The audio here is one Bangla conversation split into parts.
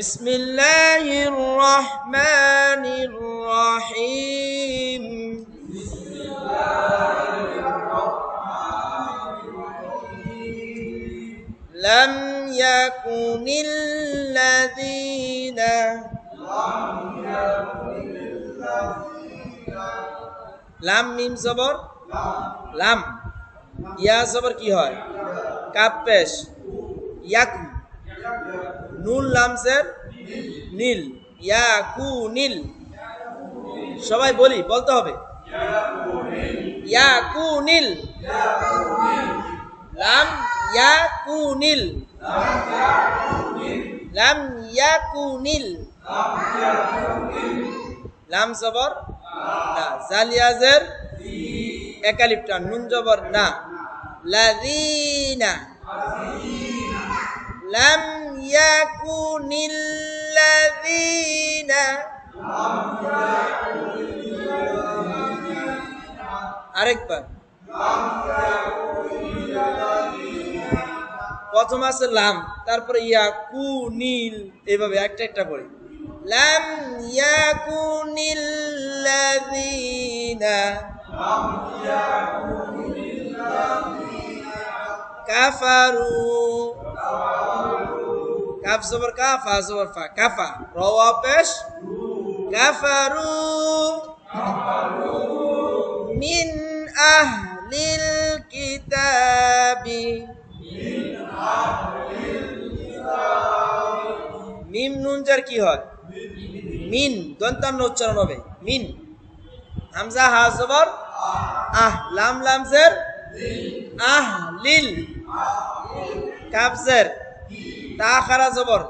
বিসমিল্লাহির রহমানির রহিম। লাম ইয়াকুনিল লাযীনা লাম মিম জবর লাম, ইয়া জবর কি হয়? কাপ পেশ ইয়াকু, নুন লামজের নীল, ইয়াকুনিল। সবাই বলি, বলতে হবে ইয়াকুনিল, লাম ইয়াকুনিল, লাম ইয়াকুনিল। লাম জবর না, জালিয়াজের একালিপটা, নুন জবর না, লাযীনা। লাম ইয়াকুনিল লাযীনা। আরেকবার, প্রথম আছে লাম, তারপরে ইয়াকুনিল, এভাবে একটা একটা করে। লাম ইয়াকুনিল লাযীনা কাফারু। কাফ জবর কা, ফা জবর ফা, কাফা, রওয়া পেশ কাফারু। মিন আহলিল কিতাবি, মিম নুন জার কি হয়? মিন, দন্তান্ন উচ্চারণ হবে মিন। হামজা হা জবর আহ, লাম লামজের আহ লিল, কাফ জের তা খারা জবর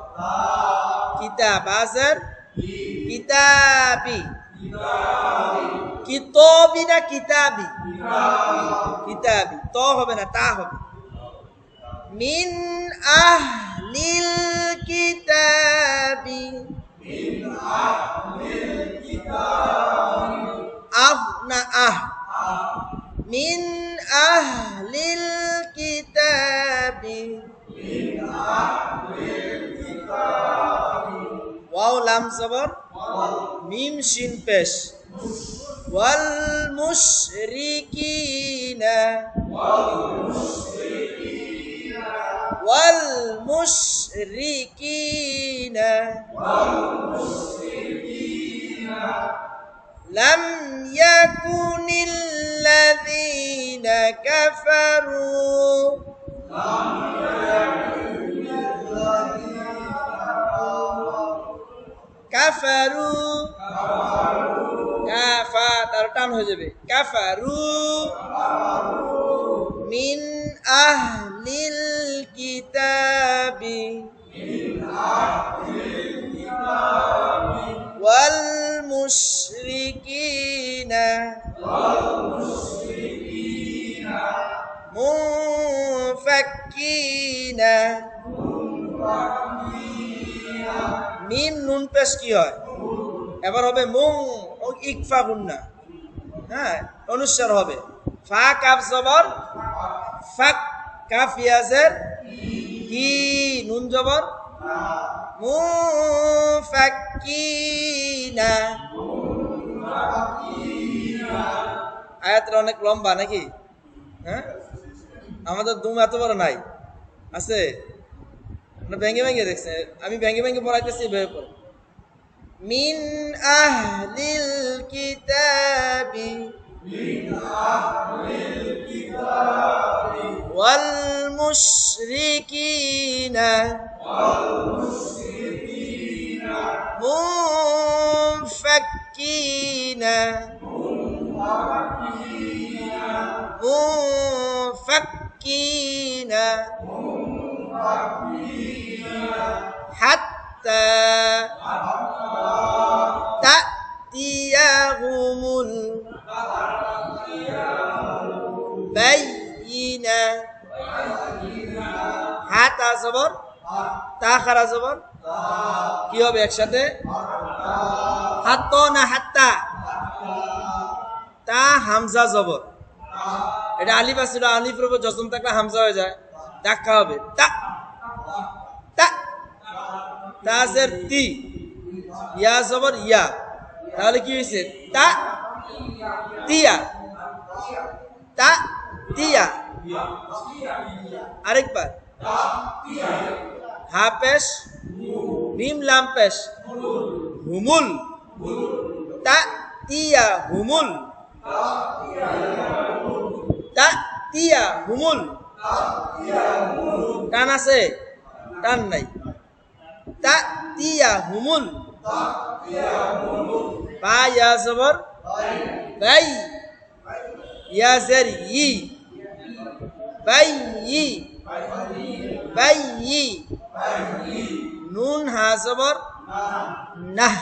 কিতাব, আজের কিতাবি, কিতাবি না কিতাবি? কিতাবি, ত হবে না, তা হবে। মিন আহলিল কিতাবি, আহ না আহ, মিন আহলিল কিতাবি। ওয়াও লাম জবর মিম শিন পেশ, ওয়াল মুশরিকিনা, ওয়াল মুশরিকিনা। লাম ইয়াকুনিল লাযীনা কাফারু, কাফারু, কাফা তার টান হয়ে যাবে, কাফারু। মিন আহলিল কিতাবি ওয়াল মুশরিকিনা মুনফাক্কিনা। মিম নুন পেশ কি হয়? এবার হবে মুং, ইকফা গুন্না, হ্যাঁ অনুস্বার হবে। ফা কাফ জবর ফাক, কাফ ইয়াজের কি, নুন জবর মুনফাক্কিনা। আয়াতটা অনেক লম্বা নাকি? হ্যাঁ, আমাদের দুম এত বড় নাই, আছে ভেঙে ভেঙে দেখছে, আমি ভেঙে ভেঙে পড়াইতেছি, ভেবে পড়। মিন আহলিল কিতাবি ওয়াল মুশরিকিনা মুনফাক্কিনা, মুনফাক্কিনা হাত্তা তা'তিয়াহুমুল বায়িনা। হাতা জবর তা খারা জবর কি হবে একসাথে? হাত্ত না হাত্তা? তা হামজা জবর, এটা আলিফ আছিল, আলিফের উপর জজম থাকলে হামজা হয়ে যায়, ধাক্কা হবে তা, তা তাজের তি, ইয়া জবর ইয়া, তাহলে কি হয়েছে? তা তিয়া, তা তিয়া। আরেকবার, হা পেশ মিম লাম পেশ হুমুল, তা তিয়া হুমুল, তা তিয়া হুমুল। টান আছে? টান নাই। তা তিয়া হুমুল, বা ইয়া জবর বাই, ইয়া জের ই, বাই ই, বাই ই। নুন হা জবর নাহ,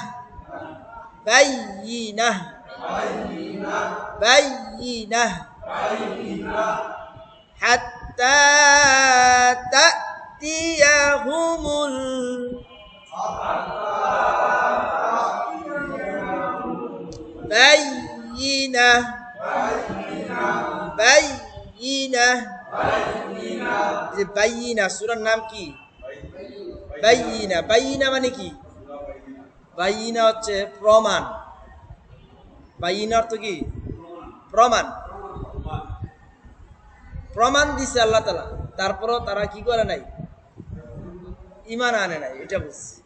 বাই ই নাহ, বাই ই নাহ। হাত্তা তাতিয়াহুমুল, বাইয়িনাহ, বাইয়িনাহ। যে বাইয়িনা, সূরার নাম কি? বাইয়িনা। বাইয়িনা মানে কি? বাইয়িনা হচ্ছে প্রমাণ। বাইয়িনা অর্থ কি? প্রমাণ। প্রমাণ দিছে আল্লাহ তাআলা, তারপরও তারা কি করে নাই? ঈমান আনে নাই। এটা বুঝছি।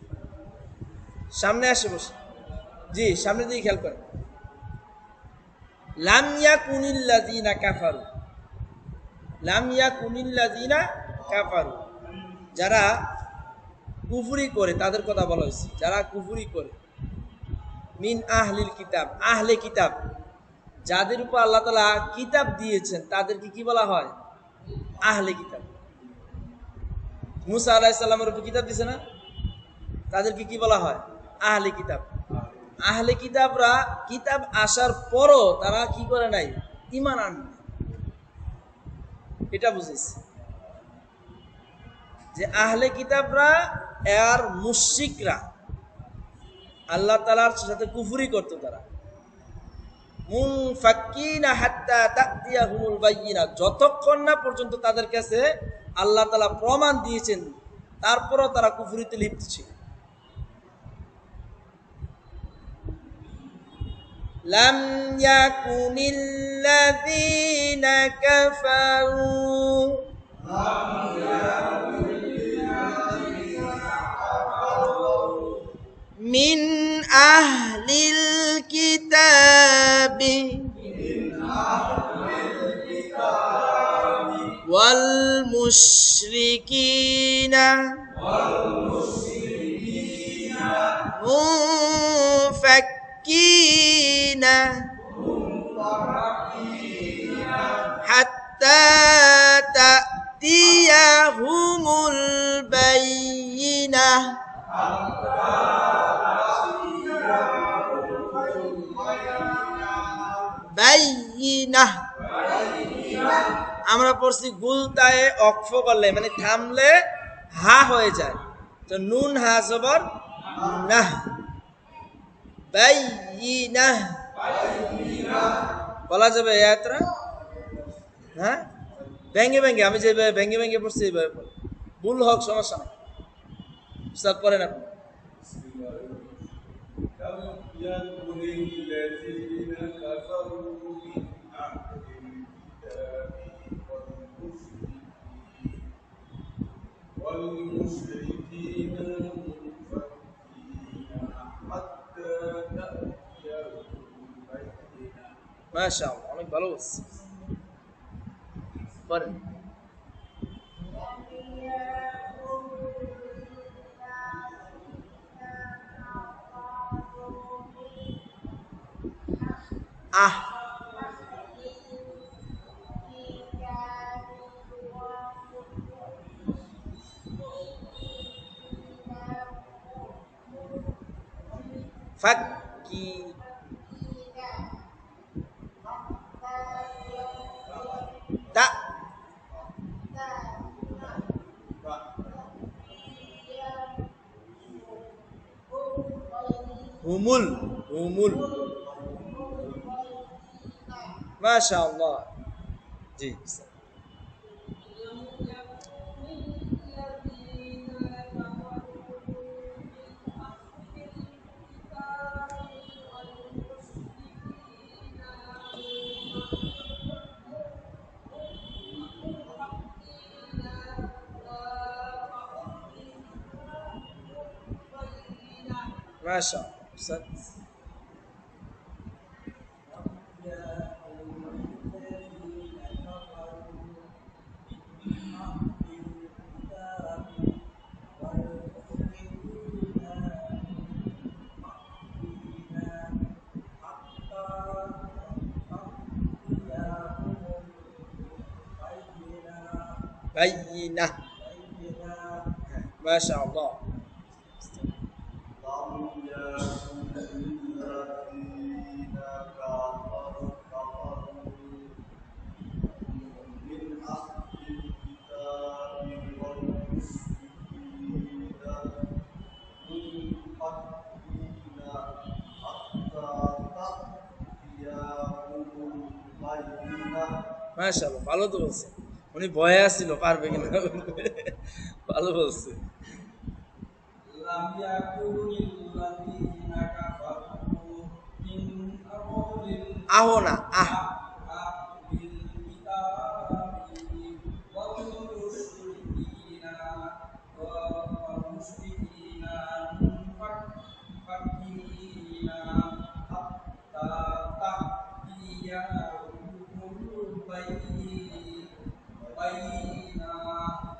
সামনে আসে বসে, জি সামনে দিকে খেয়াল করেন। লাম ইয়াকুনিল্লাযীনা কাফারু, লাম ইয়াকুনিল্লাযীনা কাফারু, যারা কুফরি করে তাদের কথা বলা হয়েছে। যারা কুফরি করে, মিন আহলিল কিতাব, আহলে কিতাব, যাদের উপর আল্লাহ তাআলা কিতাব দিয়েছেন তাদেরকে কি বলা হয়? আহলে কিতাব। মুসা আলাইহিস সালামের উপর কিতাব দিয়েছে না, তাদেরকে কি বলা হয়? আহলে কিতাব। আহলে কিতাবরা কিতাব আসার পরও তারা কি করে নাই? ঈমান আনে। এটা বুঝেছি যে আহলে কিতাবরা আর মুশরিকরা আল্লাহ তাআলার সাথে কুফরি করতো। তারা মুনফাক্কিনা হাত্তা তাতিয়াহুমুল বাইয়িনা, যতক্ষণ না পর্যন্ত তাদের কাছে আল্লাহ তাআলা প্রমাণ দিয়েছেন তারপরও তারা কুফরিতে লিপ্ত ছিল। লাম ইয়াকুনিল্লাযীনা কাফারু, মিন আহলিল কিতাবি ওয়াল মুশরিকিনা মুনফাক্কিনা হাত্তা তাতিয়াহুমুল বাইয়িনাহ। বাইয়িনাহ আমরা পড়ছি গুলতায়ে অক্ফ করলে মানে থামলে হা হয়ে যায়, তো নুন হা জবর নাহ, বাইয়িনাহ বলা যাবে। এতরা হ্যাঁ ভেঙ্গে ভেঙ্গে, আমি যেভাবে ভেঙ্গে ভেঙ্গে পড়ছি এইভাবে পড়ি, ভুল হোক সমস্যা নেই। উস্তাদ পড়েন আপনি। মাশাআল্লাহ, অনেক ভালো বলছি। পড়েন। আহ ফাক্কি, তা হুমুল, হুমুল। মাশাআল্লাহ, জি। মাশাআল্লাহ। বাইয়িনা, মাশাআল্লাহ। মাশাআল্লাহ, ভালো তো বলছে। উনি ভয়ে আসছিল পারবে কিনা, ভালো বলছে। আহো না, আহ।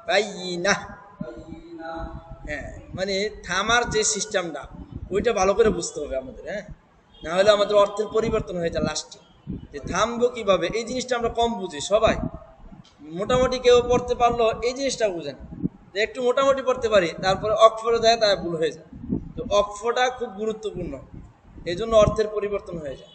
বাইয়িনা, হ্যাঁ, মানে থামার যে সিস্টেমটা ওইটা ভালো করে বুঝতে হবে আমাদের, হ্যাঁ, না হলে আমাদের অর্থের পরিবর্তন হয়ে যায় লাস্টে। যে থামবো কিভাবে এই জিনিসটা আমরা কম বুঝি সবাই। মোটামুটি কেউ পড়তে পারলো এই জিনিসটা বুঝে না, যে একটু মোটামুটি পড়তে পারি তারপরে অক্ষরে দেয় তাই ভুল হয়ে যায়। তো অক্ষরটা খুব গুরুত্বপূর্ণ, এই জন্য অর্থের পরিবর্তন হয়ে যায়।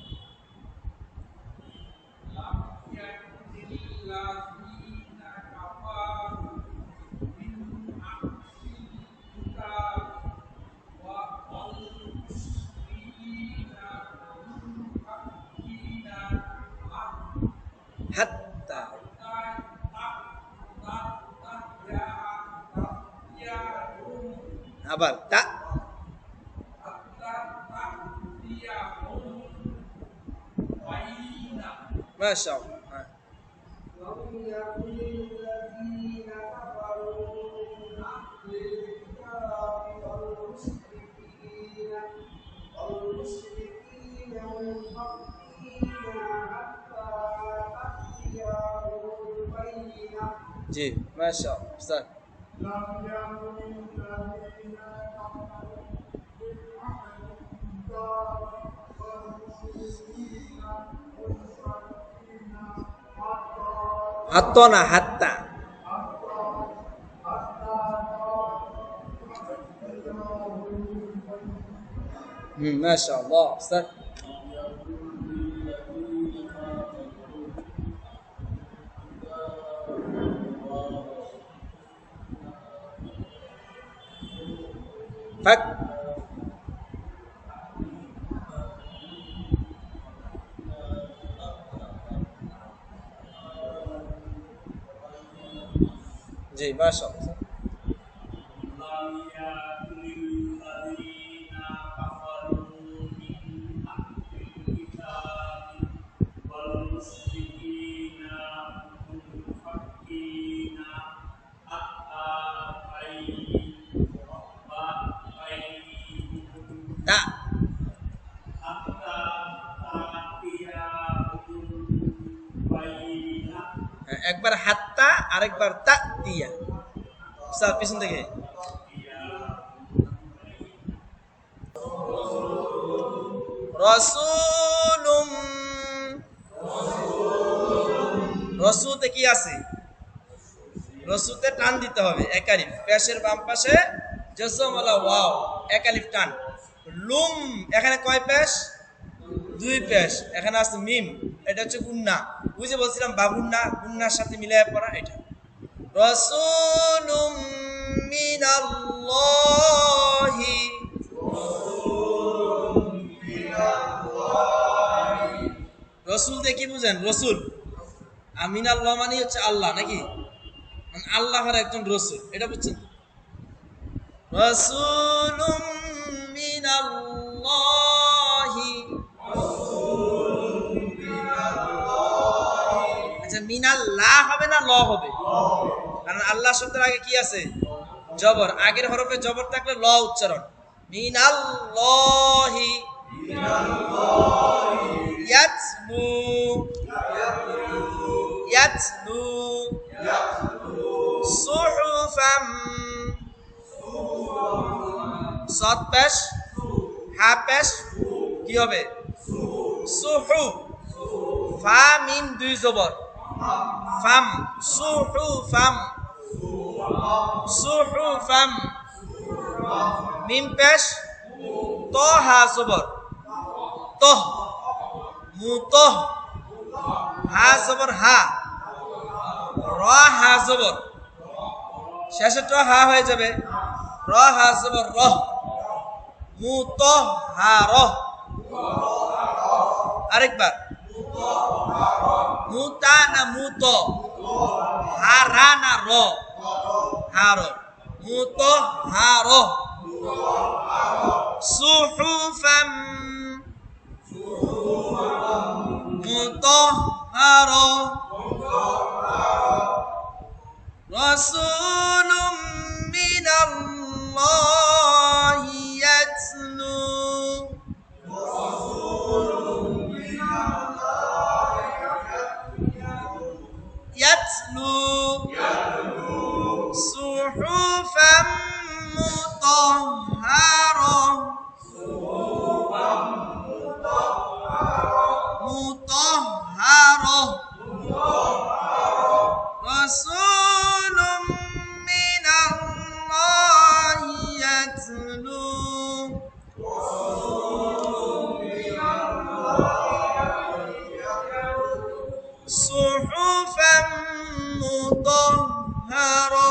হাত্তা, আবার তা, মাশাআল্লাহ, হ্যাঁ। জি, মাশাআল্লাহ স্যার। হাত্তা না, হাত্তা। মাশাআল্লাহ স্যার। ফাক, জি, মাশাআল্লাহ। তা, হ্যাঁ, একবার হাত্তা আরেকবার তা দিয়া। স্যার পিছন থেকে। রসুলুম, রসুতে কি আছে? রসুতে টান দিতে হবে, একালিফ পেশের বাম পাশে জজমওয়ালা ওয়াও, একালিফ টান। লুম, এখানে কয় পেশ? দুই পেশ। এখানে আছে মিম, এটা হচ্ছে গুন্না। বুঝে বলছিলাম বাবুন্না, গুন্নার সাথে মিলাই পড়া এটা। রাসূলুম মিনাল্লাহি, রসুল দেখি বুঝেন, রসুল মিনাল্লাহ মানে হচ্ছে আল্লাহ, নাকি আল্লাহর একজন রসুল, এটা বুঝছেন? রাসূলুম মিনাল্লাহি, আচ্ছা মিনাল্লাহ হবে না ল হবে? কারণ আল্লাহ শব্দের আগে কি আছে? জবর। আগের হরফে জবর থাকলে ল উচ্চারণ, মিনাল্লাহি ইয়াতলু ইয়াতলু সুহুফাম সাদ পেশ হা পেশ কি হবে সুহু ফা মিম দুই জবর ফাম সুহুফাম সুহুফাম মিম পেশ তো হা জবর তহ মুতহ হা জবর হা র হা জবর শেষে তো হা হয়ে যাবে র হা জবর রহ মুতহ হা রহ আরেকবার মুতা না মুত হা রা না র হা র মুত হা র সুহুফাম মুতাহহারা রাসূলুম মিনাল্লাহি ইয়াতলু সুহুফাম মুতাহহারা মুতাহহারা রাসূলুম মিনাল্লাহি ইয়াতলু সুহুফাম মুতাহহারা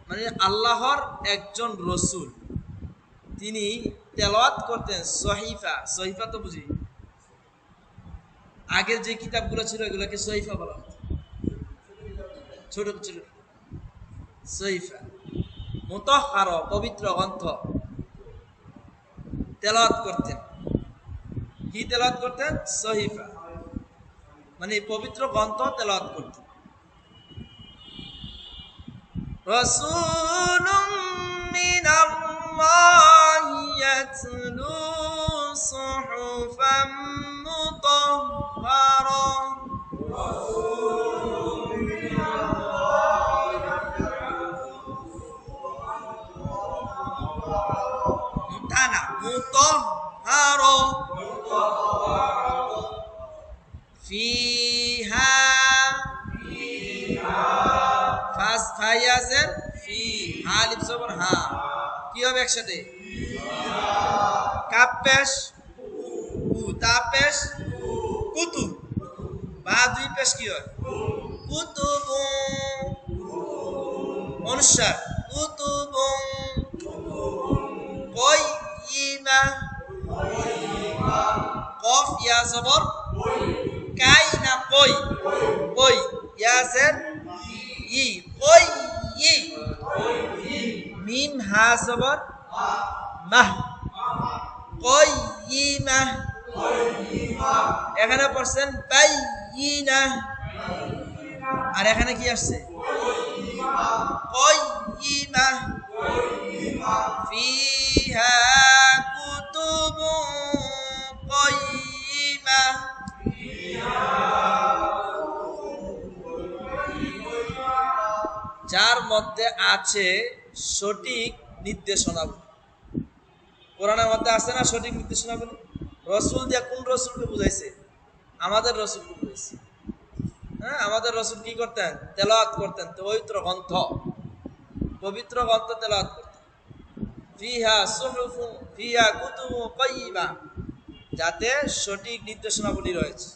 মানে আল্লাহর একজন রসূল তিনি তেলাওয়াত করতেন সহিফা সহিফা তো বুঝি আগের যে কিতাবগুলো ছিল এগুলোকে সহিফা বলা হতো ছোট ছোট সহিফা মুতাহহারা পবিত্র গ্রন্থ তেলাওয়াত করতেন কি তেলাওয়াত করতেন সহিফা মানে পবিত্র গ্রন্থ তেলাওয়াত করতেন রাসূলুম মিনাল্লাহি ইয়াতলু সুহুফাম মুতাহহারা মুতানা মুতাহহারা ফিহা ফাস ফায়াজের ফি হা লিফ জবর হা কি হবে একসাথে কাপ পেশ উ তা পেশ কুতু বা দুই পেশ কি হয় কুতুবু অনুসার কুতুবু কয়িমা কফ ইয়া জবর কাই না কই কই ইয়াজের ই কই ই মিম হা জবর মাহ কয়িমা এখানে পড়ছেন বাইয়িনা আর এখানে কি আসছে কয়িমা ফিহা কুতুবু কয়িমা যার মধ্যে আছে সঠিক নির্দেশনাবলী কোরআনের মধ্যে আছে না সঠিক নির্দেশনাবলী রসুল দিয়ে কোন রসুলকে বুঝাইছে আমাদের রসুলকে বুঝাইছে হ্যাঁ আমাদের রসুল কি করতেন তেলাওয়াত করতেন পবিত্র গ্রন্থ তেলাওয়াত করতেন ফিহা সুহুফু ফিহা কুতুবু কাইয়িমা যাতে সঠিক নির্দেশনাবলী রয়েছে